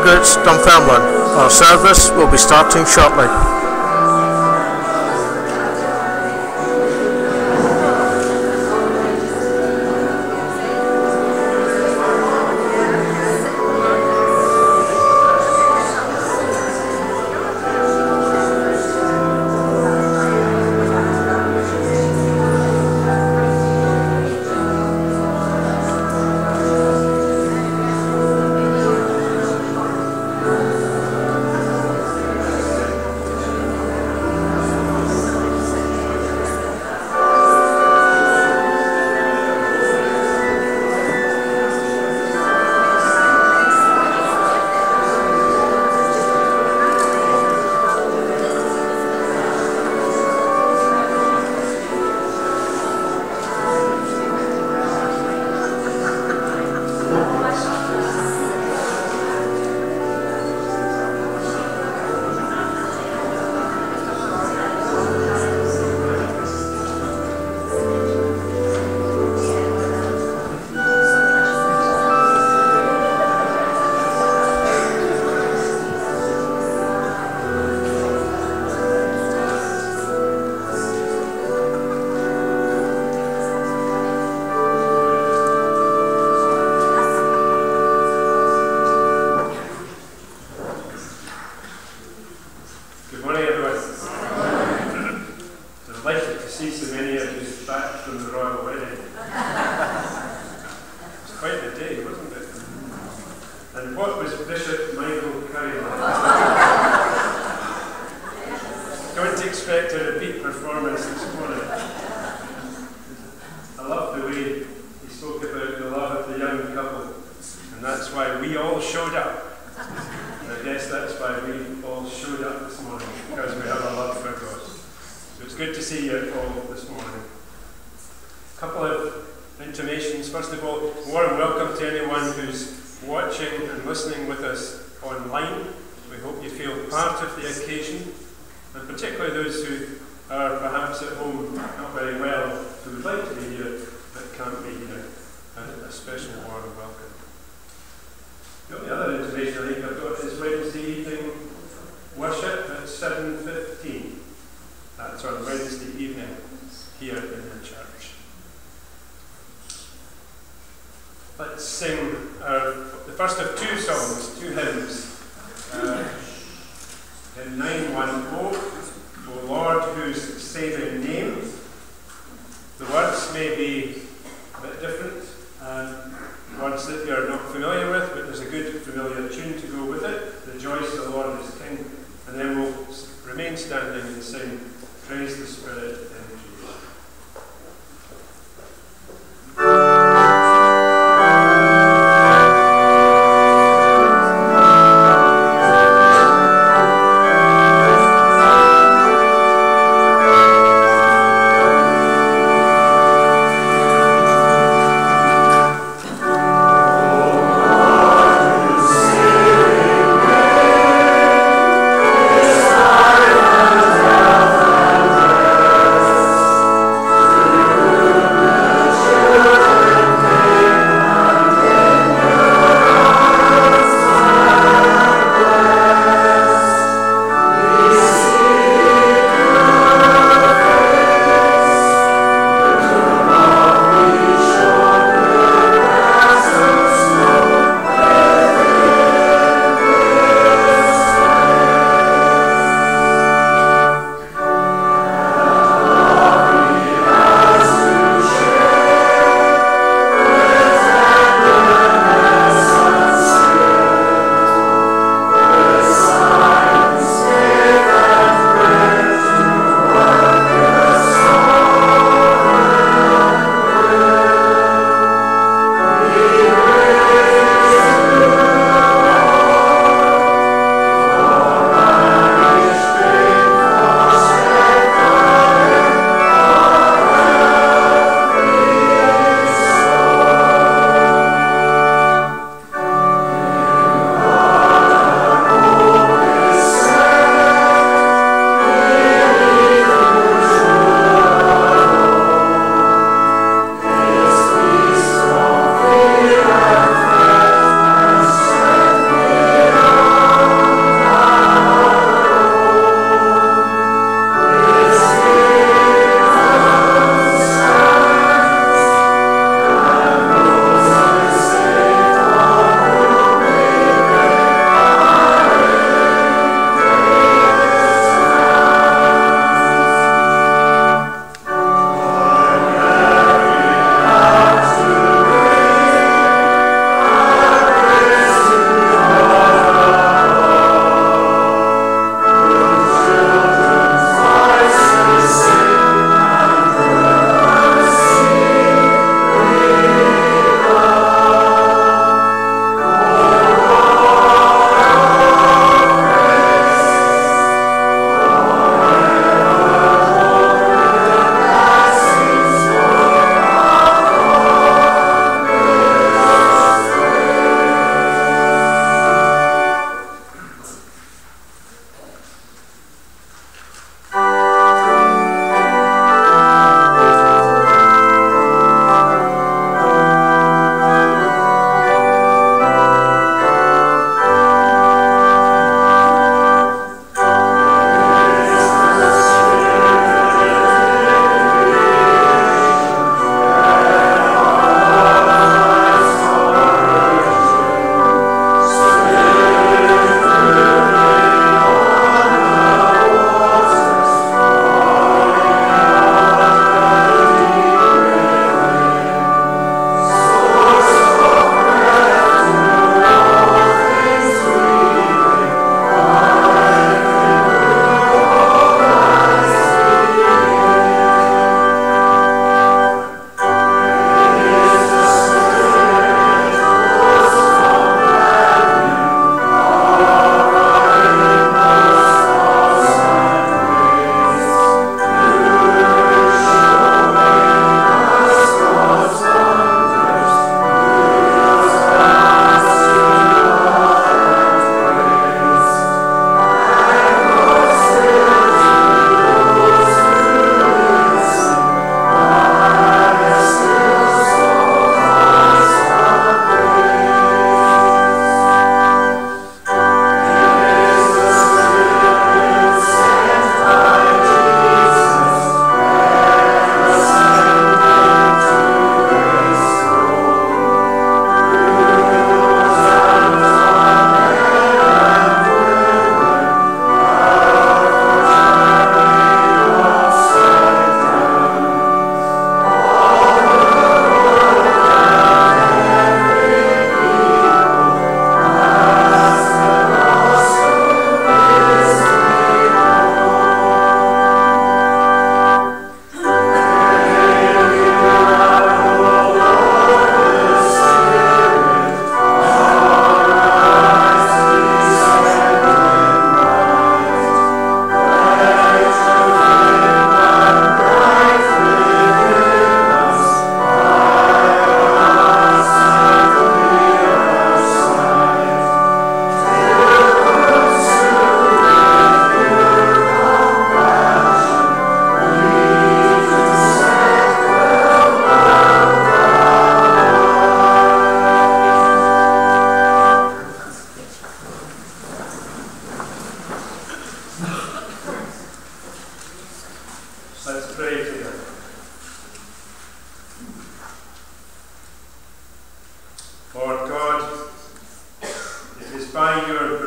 Margaret's, Dunfermline. Our service will be starting shortly.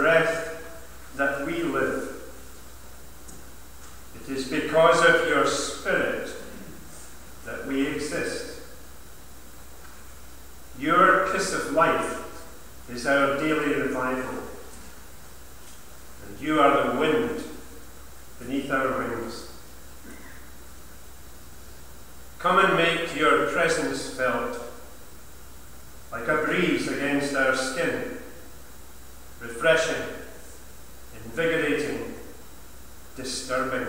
breath that we live. It is because of your Spirit that we exist. Your kiss of life is our daily revival, and you are the wind beneath our wings. Come and make your presence felt, like a breeze against our skin, refreshing, invigorating, disturbing.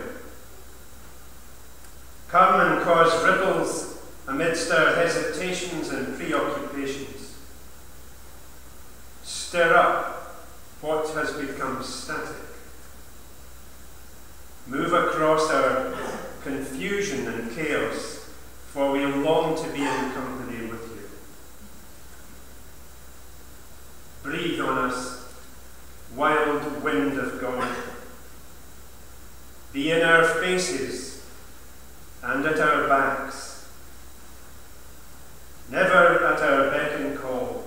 Come and cause ripples amidst our hesitations and preoccupations. Stir up what has become static. Move across our confusion and chaos, for we long to be in company with you. Breathe on us, wild wind of God. Be in our faces and at our backs, never at our beck and call,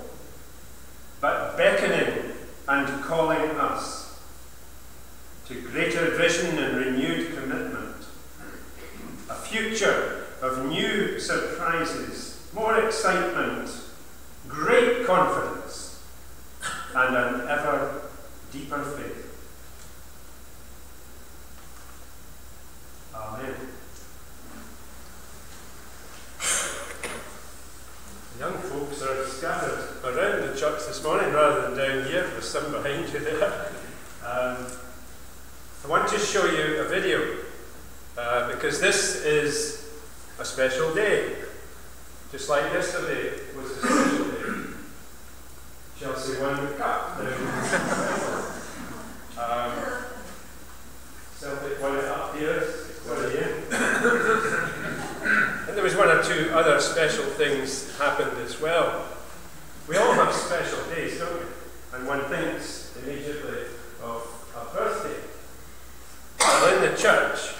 but beckoning and calling us to greater vision and renewed commitment, a future of new surprises, more excitement, great confidence, and an ever deeper faith. Amen. Young folks are scattered around the church this morning rather than down here. There's some behind you there. I want to show you a video because this is a special day. Just like yesterday was a special day. Chelsea won the cup. Celtic won it up here. And there was one or two other special things happened as well. We all have special days, don't we? And one thinks immediately of a birthday. Well, in the church,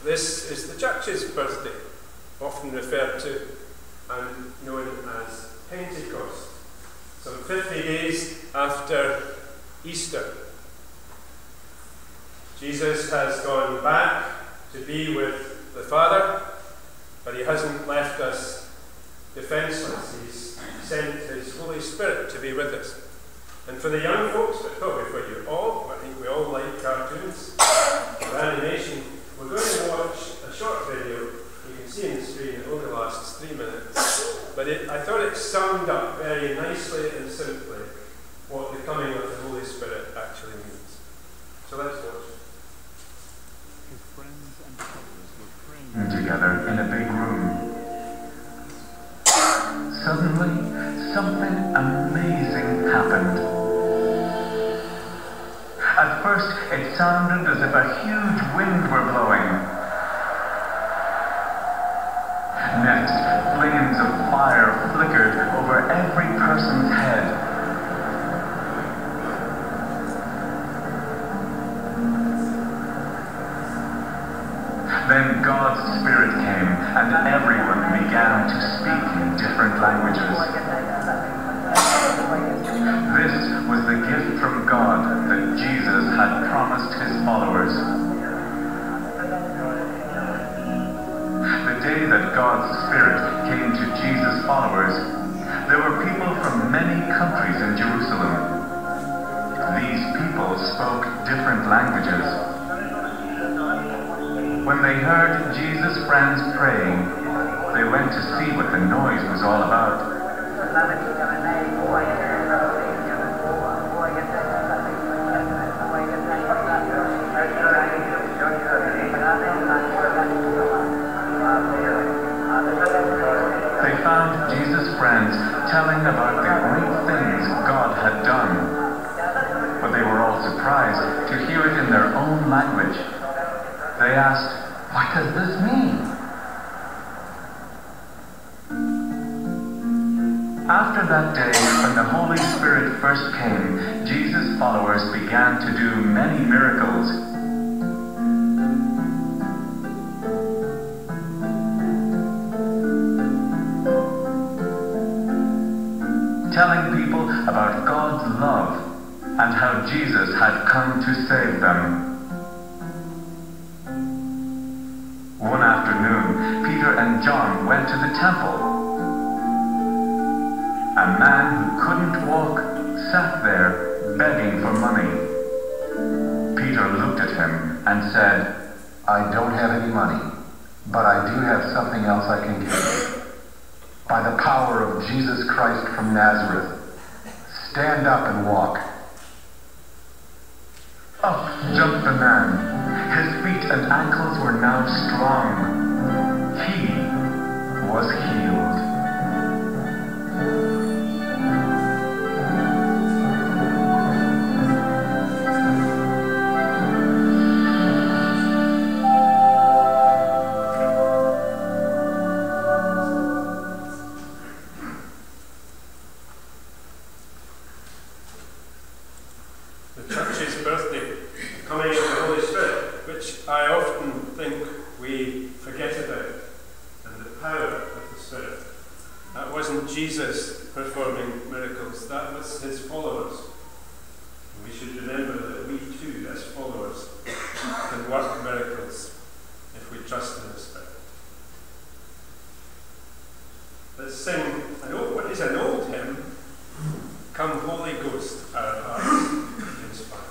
this is the church's birthday, often referred to and known as Pentecost, some 50 days after Easter. Jesus has gone back to be with the Father, but he hasn't left us defenseless. He's sent his Holy Spirit to be with us. And for the young folks, but probably for you all, I think we all like cartoons or animation, we're going to watch a short video. You can see on the screen it only lasts 3 minutes, but I thought it summed up very nicely and simply what the coming of the Holy Spirit actually means. So let's watch it. Together in a big room. Suddenly, something amazing happened. At first, it sounded as if a huge wind were blowing. Next, flames of fire flickered over every person's head. Then God's Spirit came, and everyone began to speak in different languages. This was the gift from God that Jesus had promised his followers. The day that God's Spirit came to Jesus' followers, there were people from many countries in Jerusalem. These people spoke different languages. When they heard Jesus' friends praying, they went to see what the noise was all about. They found Jesus' friends telling about the great things God had done. But they were all surprised to hear it in their own language. They asked, "What does this mean?" After that day, when the Holy Spirit first came, Jesus' followers began to do many miracles. Telling people about God's love and how Jesus had come to save them. One afternoon, Peter and John went to the temple. A man who couldn't walk sat there begging for money. Peter looked at him and said, I don't have any money, but I do have something else I can give you. By the power of Jesus Christ from Nazareth, stand up and walk. Up jumped the man. His feet and ankles were now strong. He was healed. The Church's birthday, coming of the Holy Spirit, which I often think we forget about, and the power of the Spirit. That wasn't Jesus performing miracles, that was his followers. And we should remember that we too, as followers, can work miracles if we trust in the Spirit. Let's sing what is an old hymn, Come Holy Ghost, our hearts inspire.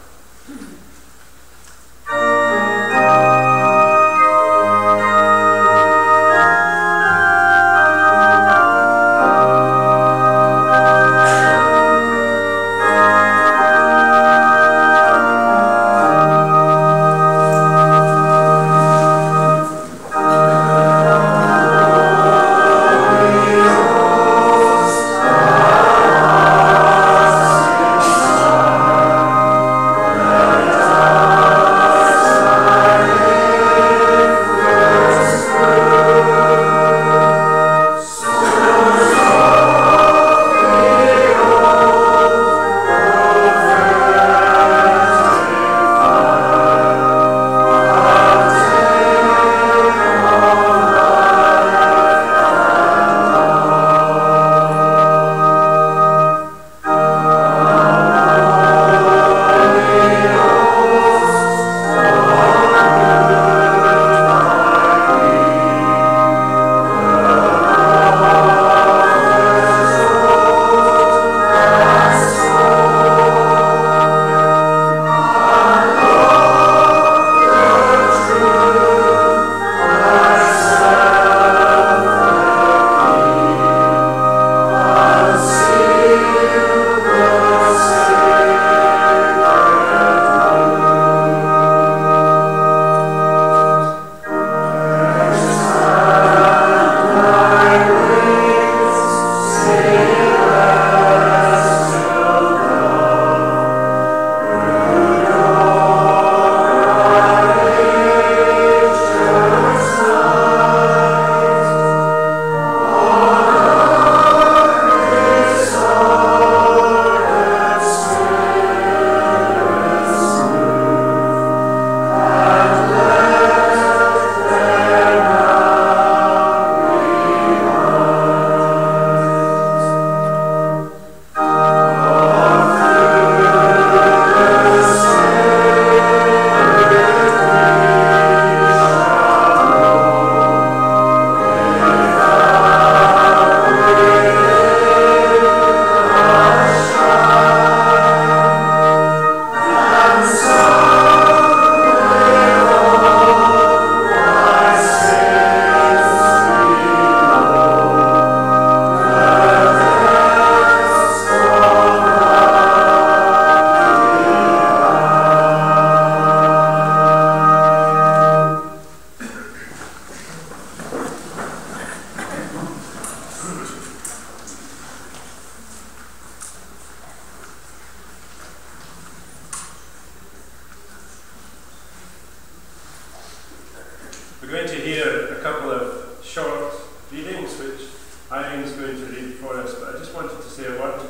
We're going to hear a couple of short readings which Irene's going to read for us, but I just wanted to say a word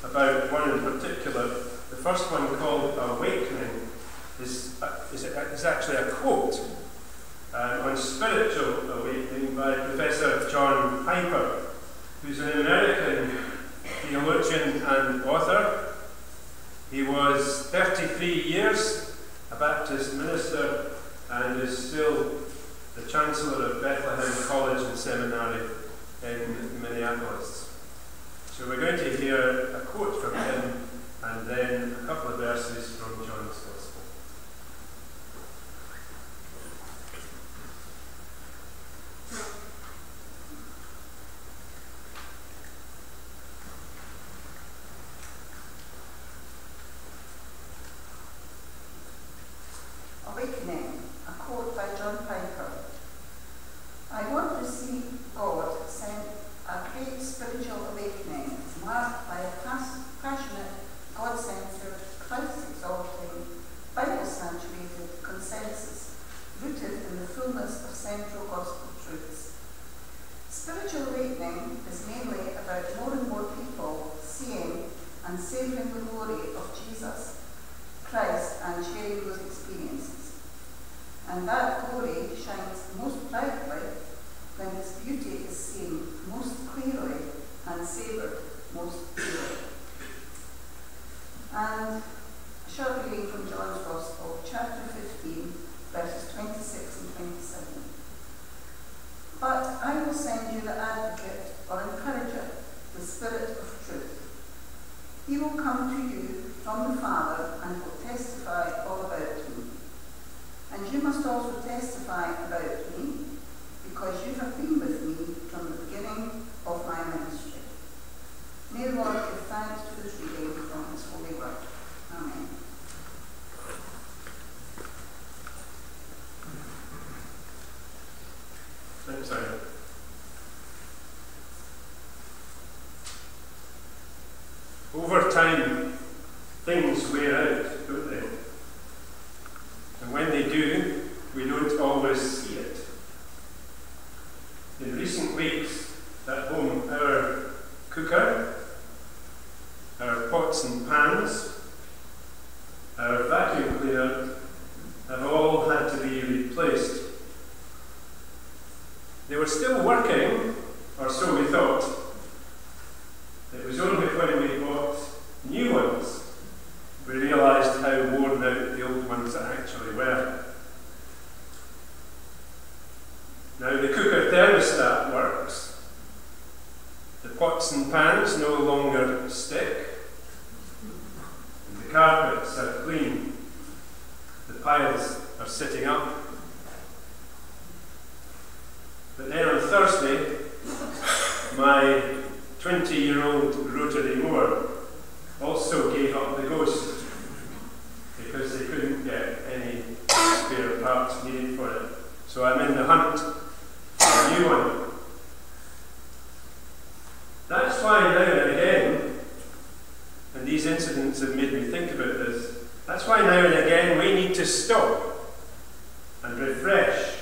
about one in particular. The first one, called Awakening, is actually a quote on spiritual awakening by Professor John Piper, who's an American theologian and author. He was 33 years a Baptist minister and is still the Chancellor of Bethlehem College and Seminary in Minneapolis. So we're going to hear a quote from him and then a couple of verses from John's Gospel. Awakening, a quote by John Piper. I want to see God send a great spiritual awakening marked by a passionate, God-centered, Christ-exalting, Bible-saturated consensus rooted in the fullness of central gospel truths. Spiritual awakening is mainly about more and more people seeing and savouring the glory of Jesus Christ and sharing those experiences. And that glory shines most brightly when its beauty is seen most clearly and savoured most clearly. And a short reading from John's Gospel, chapter 15, verses 26 and 27. But I will send you the advocate or encourager, the Spirit of truth. He will come to you from the Father and will testify all about me. And you must also testify about me, because you have been with me from the beginning of my ministry. May the Lord give thanks to this reading from his holy word. Amen. Thanks, Aaron. Over time, things wear out, don't they? And when they do, we don't always see it. In recent weeks, at home, our cooker, our pots and pans, our vacuum cleaner have all had to be replaced. They were still working, or so we thought. It was only when we bought new ones we realised how worn out the old ones actually were. Now the cooker thermostat works. The pots and pans no longer stick. And the carpets are clean. The piles are sitting up. But then on Thursday, my 20-year-old rotary mower also gave up the ghost because they couldn't get any spare parts needed for it. So I'm in the hunt for a new one. That's why now and again, and these incidents have made me think about this, that's why now and again we need to stop and refresh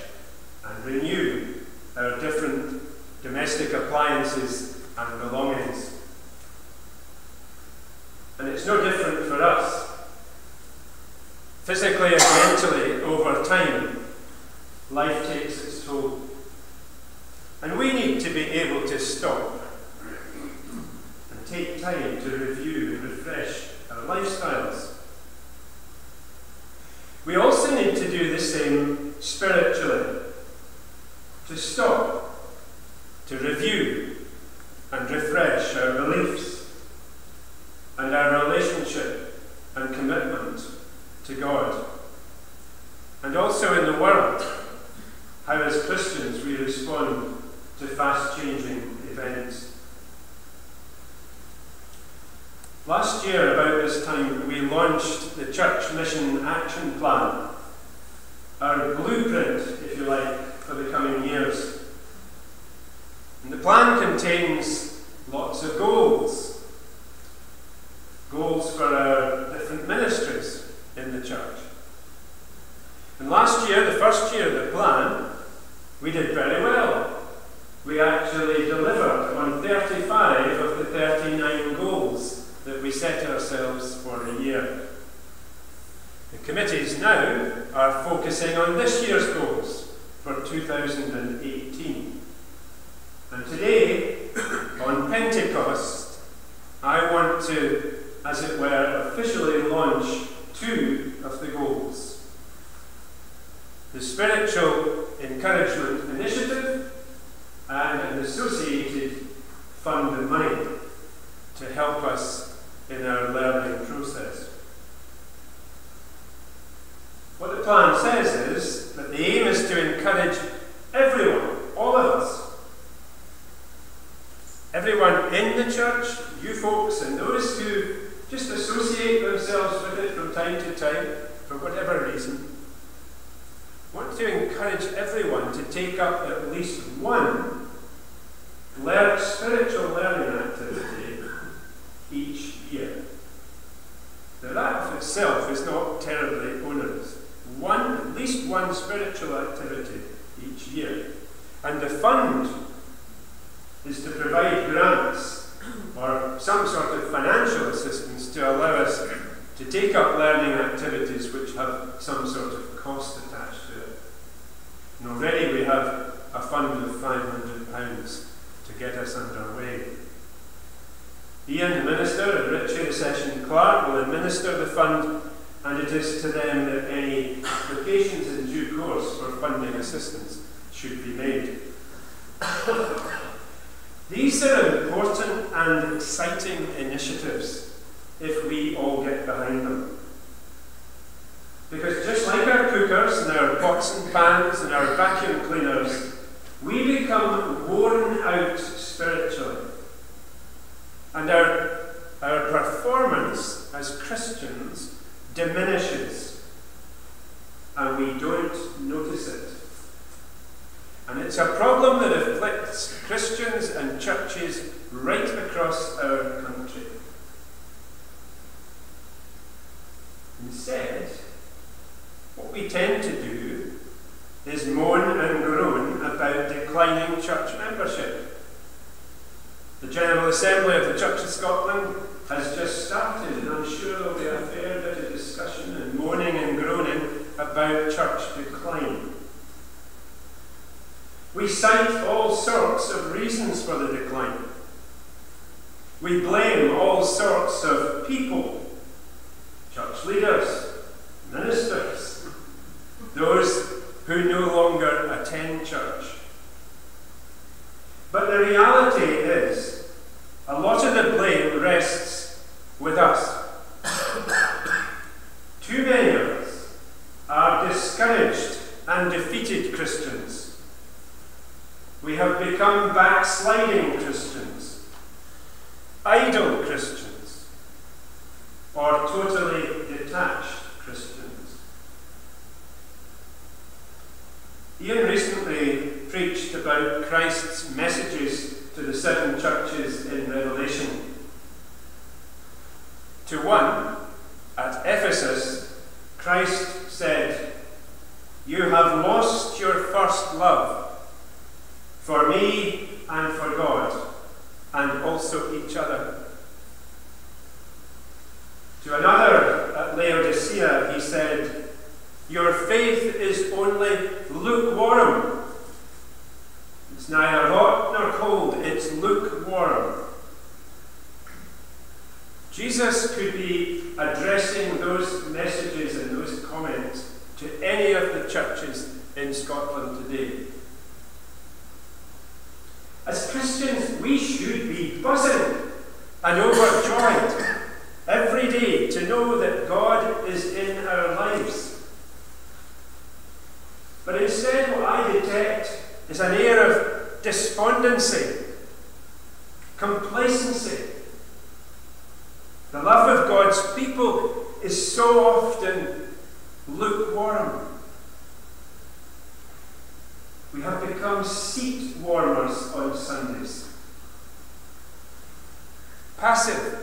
and renew our different domestic appliances and belongings. And it's no different for us. Physically and mentally, over time, life takes its toll. And we need to be able to stop and take time to review and refresh our lifestyles. We also need to do the same spiritually. To stop, to review and refresh our beliefs and our relationship and commitment to God. And also in the world, how as Christians we respond to fast-changing events. Last year, about this time, we launched the Church Mission Action Plan, our blueprint, if you like, for the coming years. And the plan contains lots of goals. Goals for our different ministries in the church. And last year, the first year of the plan, we did very well. We actually delivered on 35 of the 39 goals that we set ourselves for the year. The committees now are focusing on this year's goals for 2018. And today, on Pentecost, I want to as it were, officially launch two of the goals: the Spiritual Encouragement Initiative and an associated fund of money to help us in our learning process. What the plan says is that the aim is to encourage everyone, all of us, everyone in the church, you folks, and those who just associate themselves with it from time to time, for whatever reason, want to encourage everyone to take up at least one spiritual learning activity each year. Now that of itself is not terribly onerous. At least one spiritual activity each year. And the fund is to provide grants or some sort of financial assistance to allow us to take up learning activities which have some sort of cost attached to it. And already we have a fund of £500 to get us underway. Ian, the minister, and Richie, the session clerk, will administer the fund, and it is to them that any applications in due course for funding assistance should be made. These are important and exciting initiatives if we all get behind them. Because just like our cookers and our pots and pans and our vacuum cleaners, we become worn out spiritually. And our performance as Christians diminishes, and we don't notice it. And it's a problem that afflicts Christians and churches right across our country. Instead, what we tend to do is moan and groan about declining church membership. The General Assembly of the Church of Scotland has just started, and I'm sure there'll be a fair bit of discussion and moaning and groaning about church decline. We cite all sorts of reasons for the decline. We blame all sorts of people, church leaders, ministers, those who no longer attend church. But the reality is, a lot of the blame rests with us. Too many of us are discouraged and defeated Christians. We have become backsliding Christians, idle Christians, or totally detached Christians. Ian recently preached about Christ's messages to the 7 churches in Revelation. To one, at Ephesus, Christ said, "You have lost your first love, for me and for God, and also each other." To another at Laodicea, he said, "Your faith is only lukewarm." It's neither hot nor cold, it's lukewarm. Jesus could be addressing those messages and those comments to any of the churches in Scotland today. As Christians, we should be buzzing and overjoyed every day to know that God is in our lives. But instead, what I detect is an air of despondency, complacency. The love of God's people is so often lukewarm. We have become seat warmers on Sundays. Passive,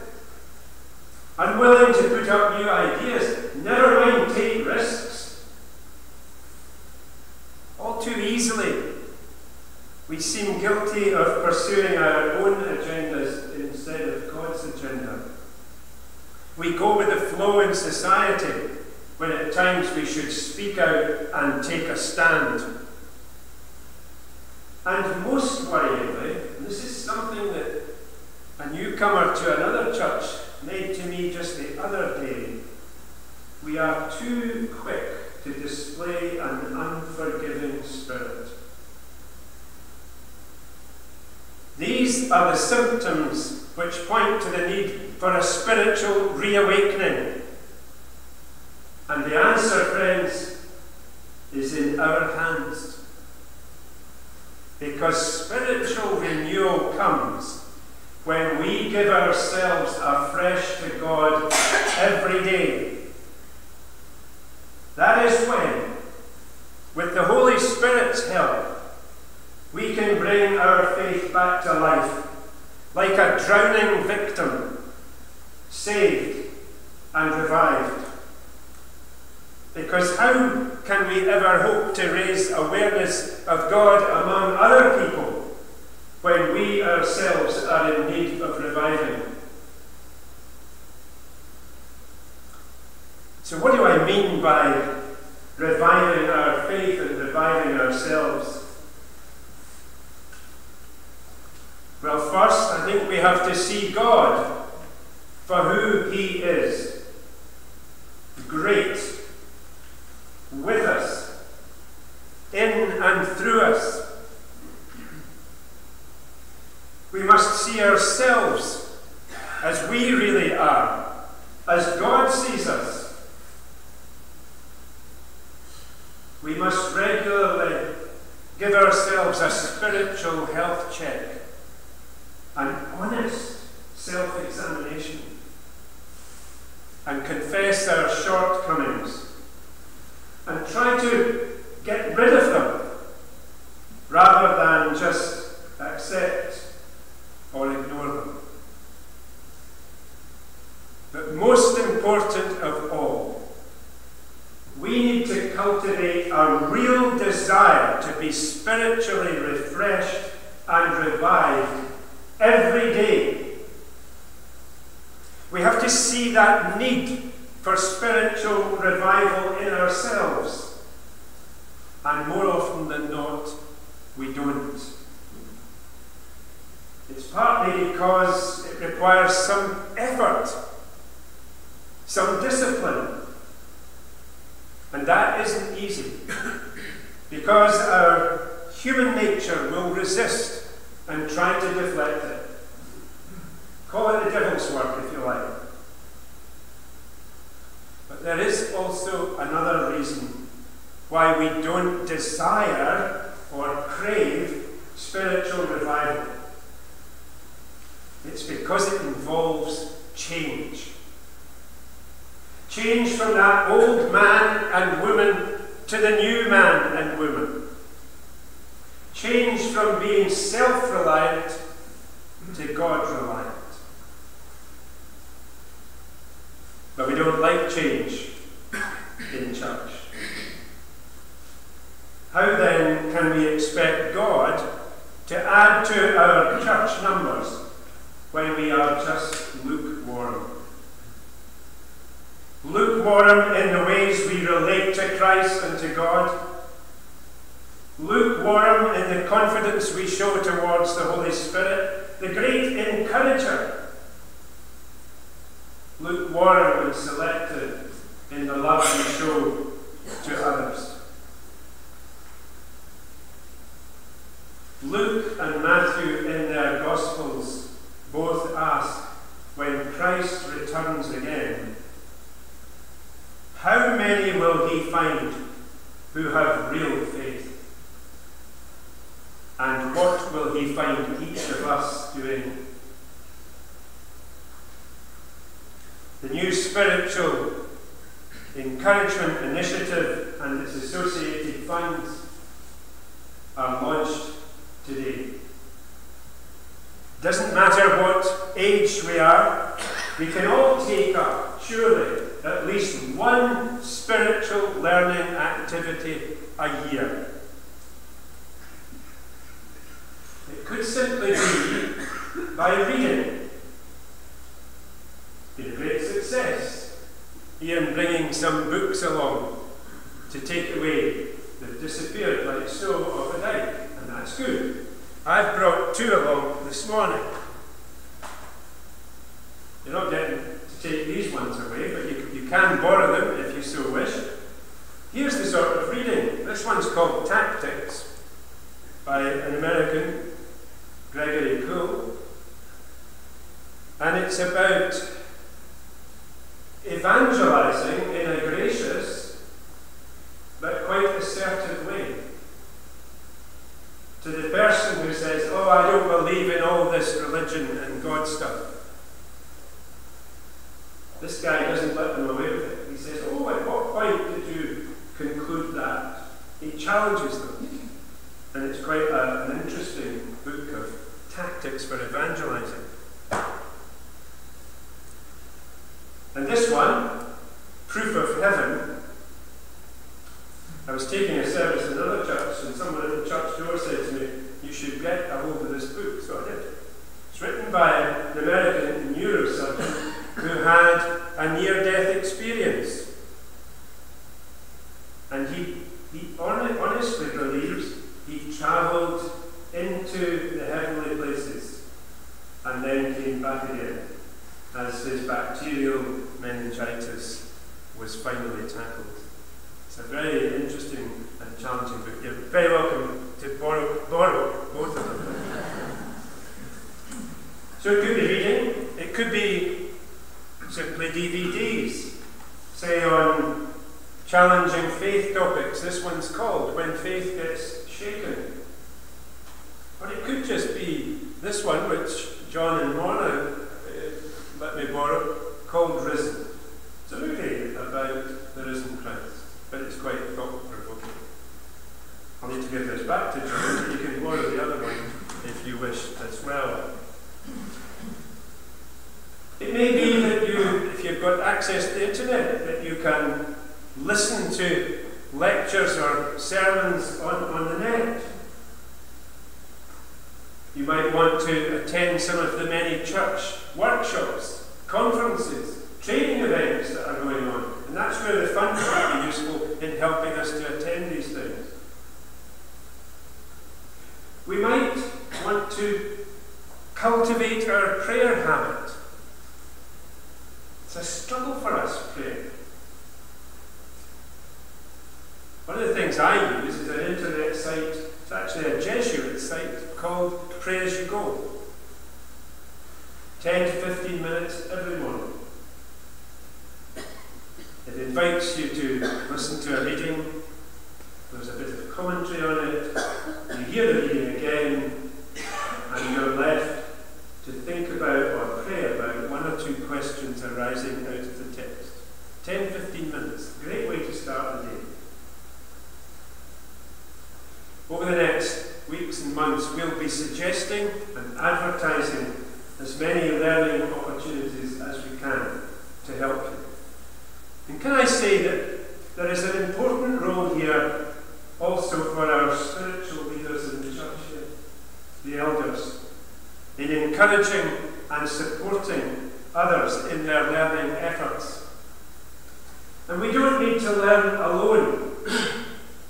unwilling to put up new ideas, never mind take risks. All too easily, we seem guilty of pursuing our own agendas instead of God's agenda. We go with the flow in society when at times we should speak out and take a stand. And most worryingly, and this is something that a newcomer to another church made to me just the other day, we are too quick to display an unforgiving spirit. These are the symptoms which point to the need for a spiritual reawakening. And the answer, friends, is in our hands. Because spiritual renewal comes when we give ourselves afresh to God every day. That is when, with the Holy Spirit's help, we can bring our faith back to life, like a drowning victim, saved and revived. Because how can we ever hope to raise awareness of God among other people when we ourselves are in need of reviving? So what do I mean by reviving our faith and reviving ourselves? Well, first, I think we have to see God for who He is. Great, with us, in and through us. We must see ourselves as we really are, as God sees us. We must regularly give ourselves a spiritual health check, an honest self-examination, and confess our shortcomings and try to get rid of them rather than just accept or ignore them. But most important of all, we need to cultivate a real desire to be spiritually refreshed and revived every day. We have to see that need for spiritual revival in ourselves. And more often than not, we don't. It's partly because it requires some effort, some discipline. And that isn't easy, because our human nature will resist and try to deflect it. Call it the devil's work, if you like. But there is also another reason why we don't desire or crave spiritual revival. It's because it involves change. Change from that old man and woman to the new man and woman. Change from being self-reliant to God-reliant. But we don't like change in church. How then can we expect God to add to our church numbers when we are just lukewarm? Lukewarm in the ways we relate to Christ and to God. Lukewarm in the confidence we show towards the Holy Spirit, the great encourager. Lukewarm and selective in the love we show to others. Luke and Matthew in their Gospels both ask, when Christ returns again, how many will he find who have real faith? And what will he find each of us doing? The new spiritual encouragement initiative and its associated funds are launched today. Doesn't matter what age we are, we can all take up, surely, at least one spiritual learning activity a year. It could simply be by reading. Been a great success, Ian bringing some books along to take away. They've disappeared like so off a dike, and that's good. I've brought 2 along this morning. You're not getting take these ones away, but you can borrow them if you so wish. Here's the sort of reading. This one's called Tactics by an American, Gregory Cool. And it's about evangelizing in a gracious but quite assertive way. To the person who says, "Oh, I don't believe in all this religion and God stuff." This guy doesn't let them away with it. He says, "Oh, at what point did you conclude that?" He challenges them. And it's quite an interesting book of tactics for evangelizing. And this one, Proof of Heaven, I was taking a service in another church, and someone at the church door said to me, "You should get a hold of this book." So I did. It's written by an American neurosurgeon who had a near-death experience. And he honestly believes he travelled into the heavenly places and then came back again as his bacterial meningitis was finally tackled. It's a very interesting and challenging book. You're very welcome to borrow both of them. So it could be reading, it could be simply DVDs, say on challenging faith topics. This one's called When Faith Gets Shaken. Or it could just be this one, which John and Mona let me borrow, called Risen. It's a movie about the risen Christ, but it's quite thought-provoking. I'll need to give this back to John, but you can borrow the other one if you wish as well. It may be that if you've got access to the internet, that you can listen to lectures or sermons on the net. You might want to attend some of the many church workshops, conferences, training events that are going on. And that's where the funds might be useful in helping us to attend these things. We might want to cultivate our prayer habit. It's a struggle for us, prayer. One of the things I use is an internet site, it's actually a Jesuit site called Pray As You Go. 10 to 15 minutes every morning. It invites you to listen to a reading. There's a bit of commentary on it. You hear the reading again, and you're left to think about or pray about one or two questions arising out of the text. 10-15 minutes. Great way to start the day. Over the next weeks and months, we'll be suggesting and advertising as many learning opportunities as we can to help you. And can I say that there is an important role here also for our spiritual leaders in the church here, the elders, in encouraging and supporting others in their learning efforts. And we don't need to learn alone.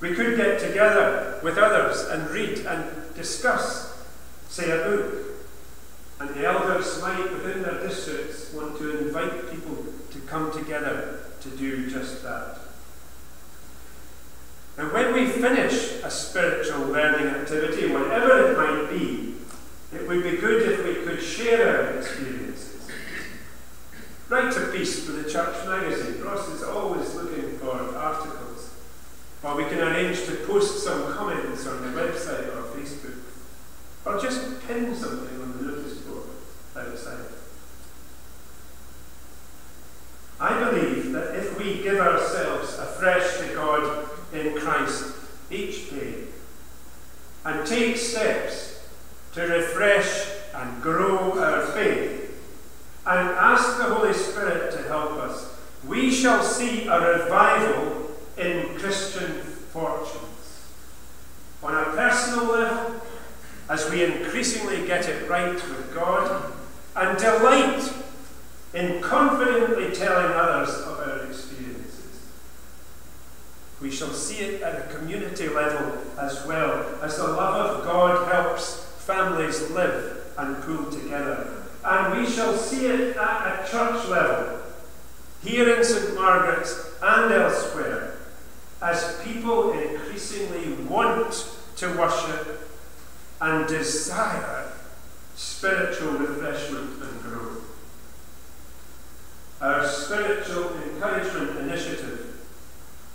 We could get together with others and read and discuss, say, a book. And the elders might, within their districts, want to invite people to come together to do just that. And when we finish a spiritual learning activity, whatever it might be, it would be good if we could share our experiences. Write a piece for the church magazine. Ross is always looking for articles. Or we can arrange to post some comments on the website or Facebook. Or just pin something on the notice board outside. I believe that if we give ourselves afresh to God in Christ each day and take steps to refresh and grow our faith and ask the Holy Spirit to help us, we shall see a revival in Christian fortunes. On a personal level, as we increasingly get it right with God and delight in confidently telling others of our experiences. We shall see it at a community level as well, as the love of God helps families live and pull together. And we shall see it at a church level here in St. Margaret's and elsewhere, as people increasingly want to worship and desire spiritual refreshment and growth. Our Spiritual Encouragement Initiative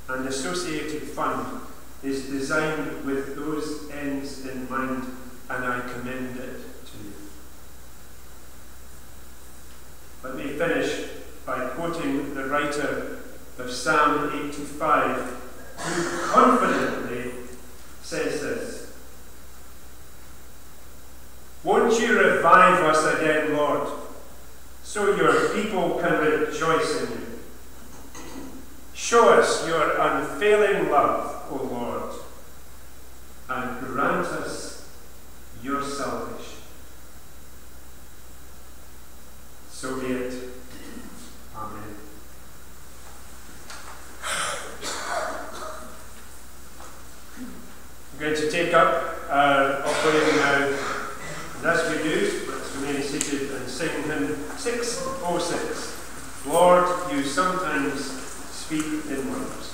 and associated fund is designed with those ends in mind, and I commend it to you. Let me finish by quoting the writer of Psalm 85, who confidently says this: "Won't you revive us again, Lord, so your people can rejoice in you? Show us your unfailing love, O Lord, and grant us your salvation." So be it. Amen. I'm going to take up our offering now, and as we do, let's remain seated and sing hymn 606, "Lord, you sometimes speak in words."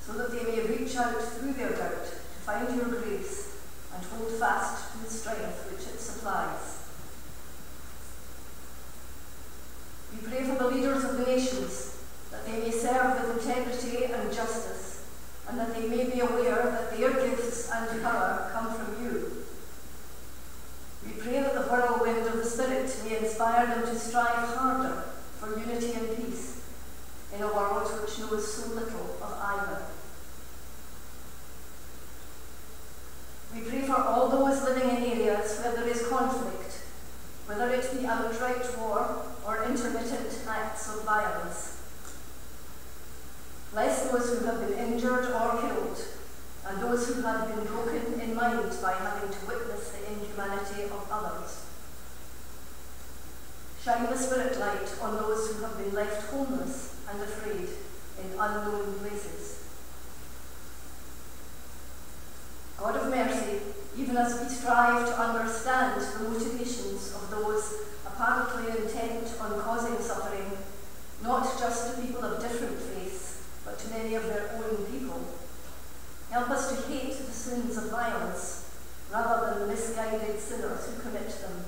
So that they may reach out through their doubt to find your grace and hold fast to the strength which it supplies. We pray for the leaders of the nations, that they may serve with integrity and justice, and that they may be aware that their gifts and power come from you. We pray that the whirlwind of the Spirit may inspire them to strive harder for unity and peace in a world which knows so little of either. We pray for all those living in areas where there is conflict, whether it be outright war or intermittent acts of violence. Bless those who have been injured or killed, and those who have been broken in mind by having to witness the inhumanity of others. Shine the Spirit light on those who have been left homeless and afraid in unknown places. God of mercy, even as we strive to understand the motivations of those apparently intent on causing suffering, not just to people of different faiths, but to many of their own people, help us to hate the sins of violence rather than the misguided sinners who commit them.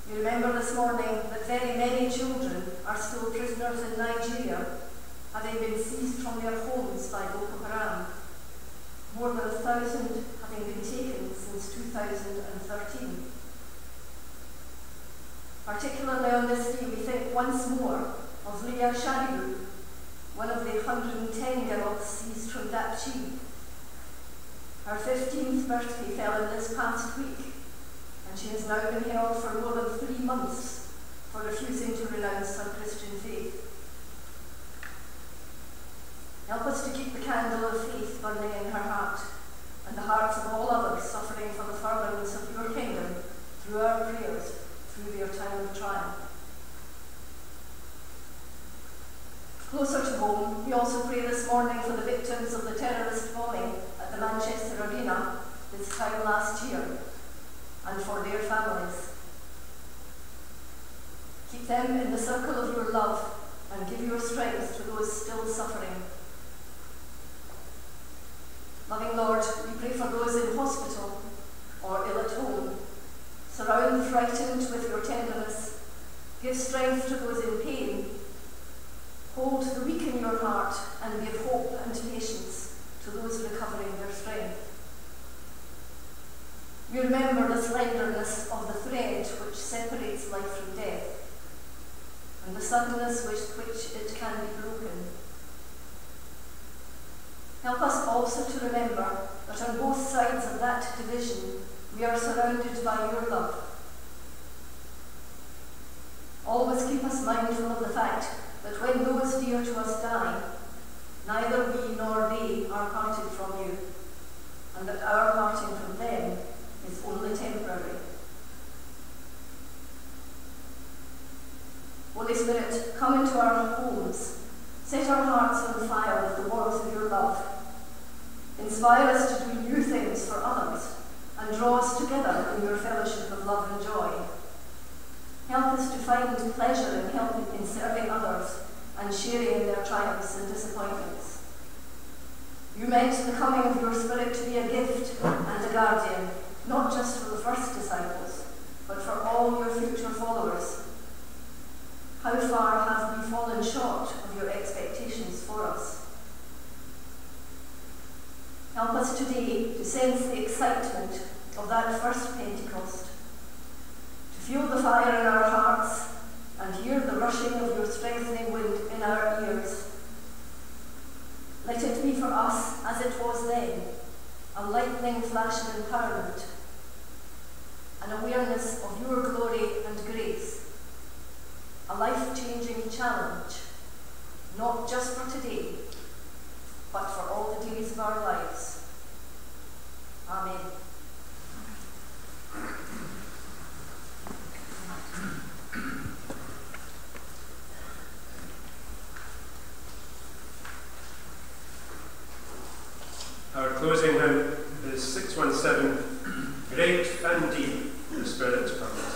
We remember this morning that very many children are still prisoners in Nigeria, having been seized from their homes by Boko Haram, more than 1,000 having been taken since 2013. Particularly on this day, we think once more of Leah Sharibu, one of the 110 girls seized from Dapchi. Her 15th birthday fell in this past week, and she has now been held for more than 3 months for refusing to renounce her Christian faith. Help us to keep the candle of faith burning in her heart, and the hearts of all others suffering for the furtherance of your kingdom through our prayers, through their time of trial. Closer to home, we also pray this morning for the victims of the terrorist bombing at the Manchester Arena this time last year, and for their families. Keep them in the circle of your love and give your strength to those still suffering. Loving Lord, we pray for those in hospital or ill at home. Surround the frightened with your tenderness. Give strength to those in pain. Hold the weak in your heart and give hope and patience to those recovering their strength. We remember the slenderness of the thread which separates life from death, and the suddenness with which it can be broken. Help us also to remember that on both sides of that division, we are surrounded by your love. Always keep us mindful of the fact that when those dear to us die, neither we nor they are parted from you, and that our parting from them is only temporary. Holy Spirit, come into our homes. Set our hearts on fire with the warmth of your love. Inspire us to do new things for others and draw us together in your fellowship of love and joy. Help us to find pleasure in helping in serving others and sharing in their triumphs and disappointments. You meant the coming of your Spirit to be a gift and a guardian, not just for the first disciples, but for all your future followers. How far have we fallen short of your expectations for us? Help us today to sense the excitement of that first Pentecost, to feel the fire in our hearts and hear the rushing of your strengthening wind in our ears. Let it be for us as it was then, a lightning flash of empowerment, an awareness of your glory and grace, a life-changing challenge, not just for today, but for all the days of our lives. Amen. Our closing hymn is 617, Great and Deep the Spirit comes.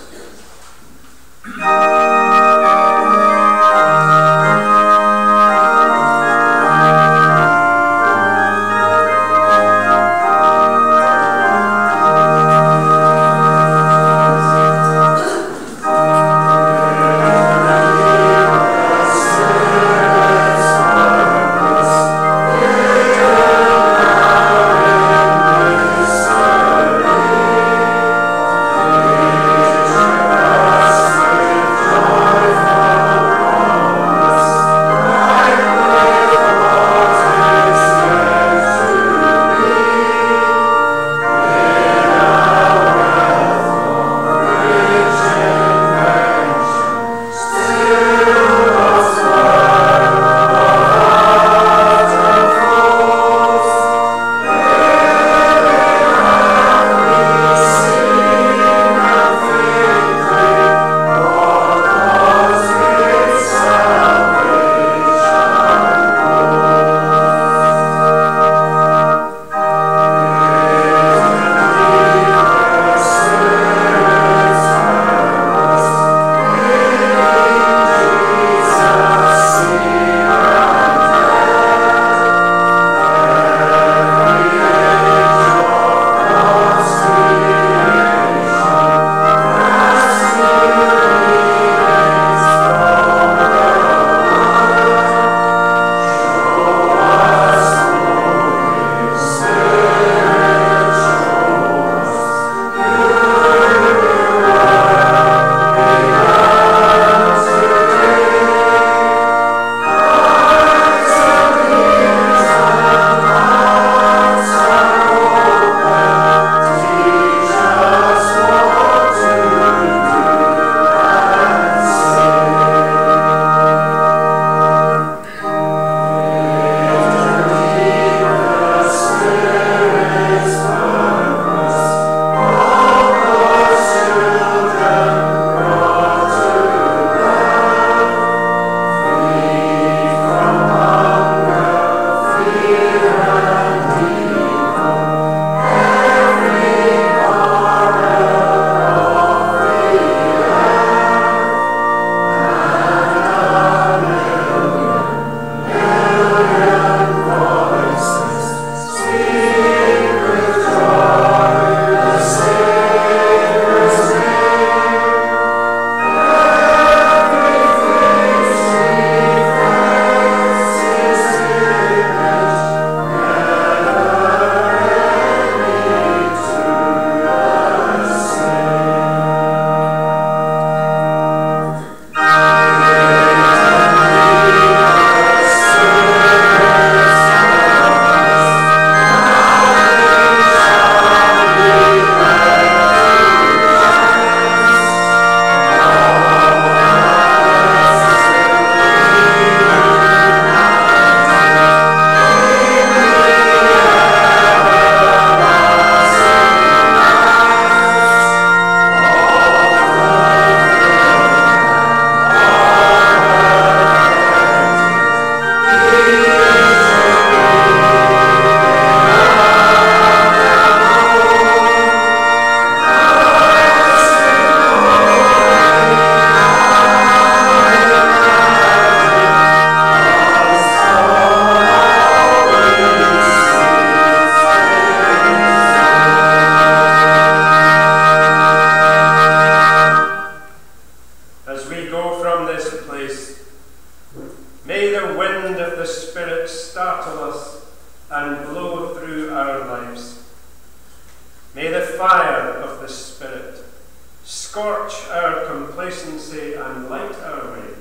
scorch our complacency and light our way.